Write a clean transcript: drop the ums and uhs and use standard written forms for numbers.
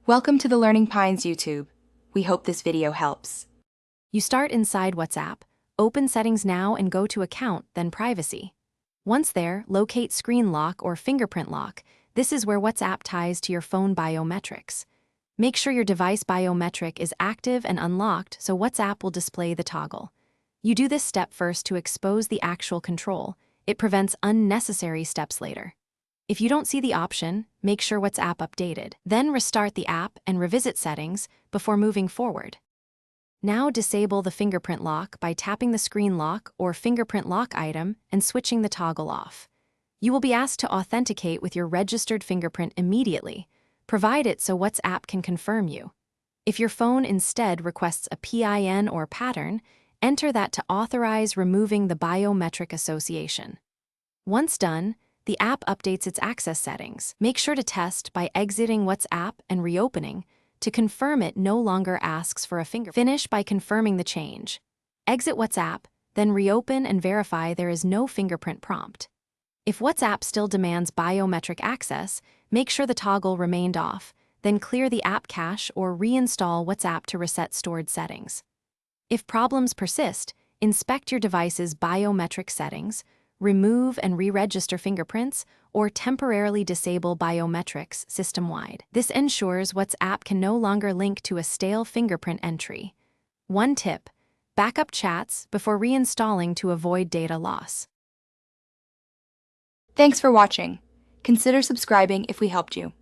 Welcome to the Learning Pines YouTube. We hope this video helps. You start inside WhatsApp, open Settings now and go to Account, then Privacy. Once there, locate Screen Lock or Fingerprint Lock. This is where WhatsApp ties to your phone biometrics. Make sure your device biometric is active and unlocked so WhatsApp will display the toggle. You do this step first to expose the actual control. It prevents unnecessary steps later. If you don't see the option, make sure WhatsApp updated. Then restart the app and revisit settings before moving forward. Now disable the fingerprint lock by tapping the screen lock or fingerprint lock item and switching the toggle off. You will be asked to authenticate with your registered fingerprint immediately. Provide it so WhatsApp can confirm you. If your phone instead requests a PIN or pattern, enter that to authorize removing the biometric association. Once done, the app updates its access settings. Make sure to test by exiting WhatsApp and reopening to confirm it no longer asks for a fingerprint. Finish by confirming the change. Exit WhatsApp, then reopen and verify there is no fingerprint prompt. If WhatsApp still demands biometric access, make sure the toggle remained off, then clear the app cache or reinstall WhatsApp to reset stored settings. If problems persist, inspect your device's biometric settings, remove and re-register fingerprints, or temporarily disable biometrics system-wide. This ensures WhatsApp can no longer link to a stale fingerprint entry. One tip: backup chats before reinstalling to avoid data loss. Thanks for watching. Consider subscribing if we helped you.